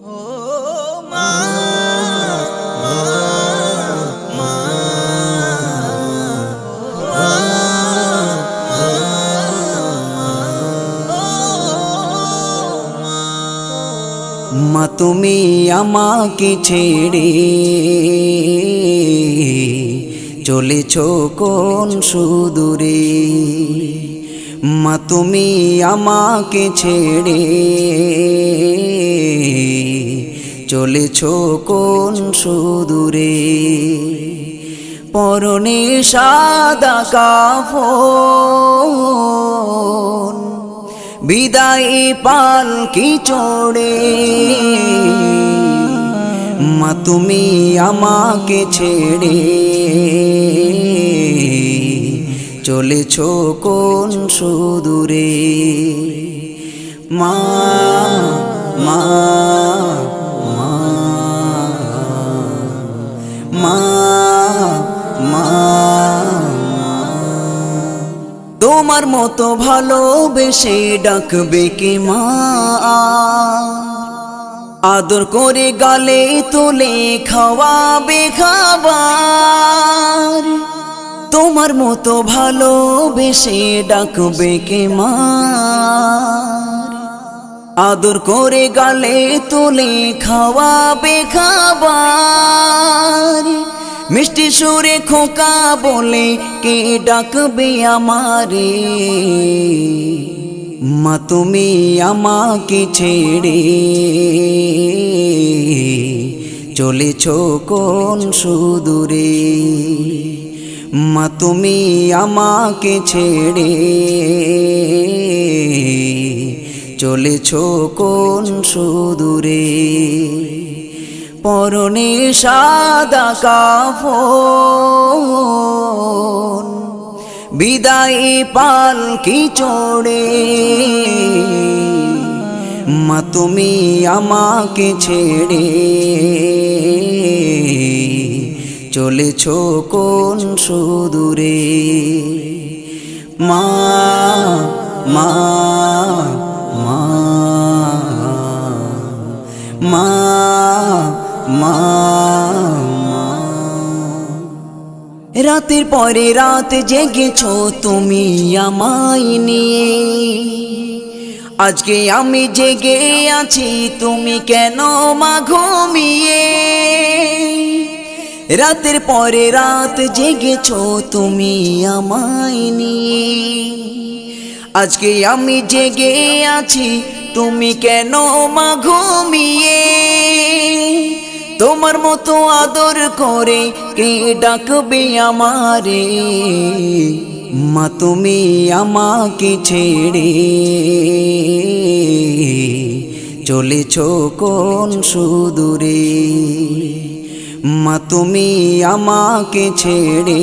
ও মা, মা, মা, মা তুমি আমাকে ছেড়ে চলেছো কোন সুদূরে। মা তুমি আমাকে ছেড়ে চলেছো কোন সুদূরে। পরনে সাদা কাফন, বিদায় পালকি চড়ে। মা তুমি আমাকে ছেড়ে চলেছো কোন সুদূরে। মা, মা, মা, মা, মা, তোমার মতো ভালোবেসে ডাকবে কে মা, আদর করে গালে তুলে খাওয়াবে খাবার। তোমার মতো ভালোবেসে ডাকবে কে মা, আদর করে গালে তুলে খাওয়াবে খাবার। মিষ্টি সুরে খোকা বলে কে ডাকবে আমারে। মা তুমি আমাকে ছেড়ে চলেছো কোন সুদূরে। মা তুমি আমাকে ছেড়ে চলেছো কোন সুদূরে। পরনে সাদা কাফন, বিদায় পালকি চড়ে। মা তুমি আমাকে ছেড়ে চলেছো কোন সুদূরে। মা, মা, মা, মা, মা, রাতের পরে রাত জেগেছো তুমি আমায় নিয়ে। আজকে আমি জেগে আছি, তুমি কেন মা ঘুমিয়ে। রাতের পরে রাত জেগেছো তুমি আমায় নিয়ে। আজকে আমি জেগে আছি, তুমি কেন মা ঘুমিয়ে। তোমার মতো আদর করে কে ডাকবে আমারে। মা তুমি আমাকে ছেড়ে চলেছো কোন সুদূরে। মা তুমি আমাকে ছেড়ে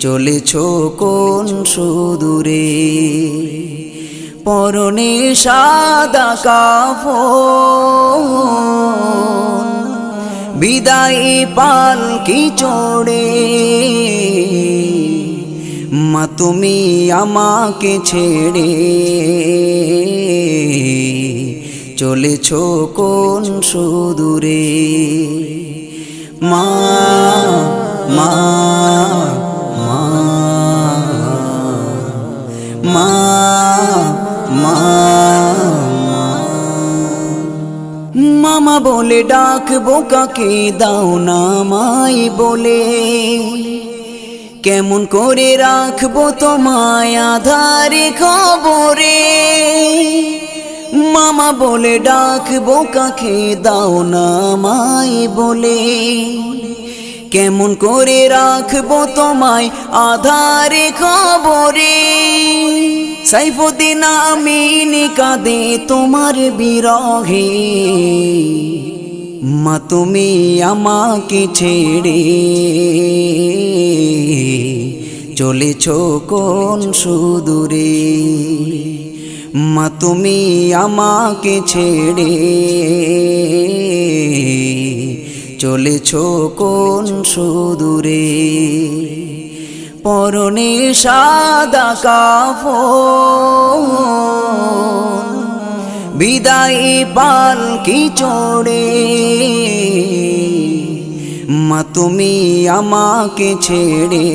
চলেছো কোন সুদূরে। পরনে সাদা কাফন, বিদায় পালকি চড়ে। মা তুমি আমাকে ছেড়ে চলেছো কোন সুদূরে। মা, মা, মা, মা, মা, মামা বলে ডাকবো কাকে, দাও না মাই বলে। কেমন করে রাখবো তোমায় আধারে খবরে। মামা বলে ডাকবো কাকে, দাও না মাই বলে। কেমন করে রাখবো তোমায় আধারে খবরে। সাইফুদ্দিন আমিন কাঁদে তোমার বিরহে। মা তুমি আমাকে ছেড়ে চলেছো কোন সুদূরে। মা তুমি আমাকে ছেড়ে চলেছো কোন সুদূরে। পরনে সাদা কাফন, বিদায় পালকি চড়ে। মা তুমি আমাকে ছেড়ে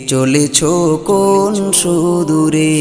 চলেছো কোন সুদূরে।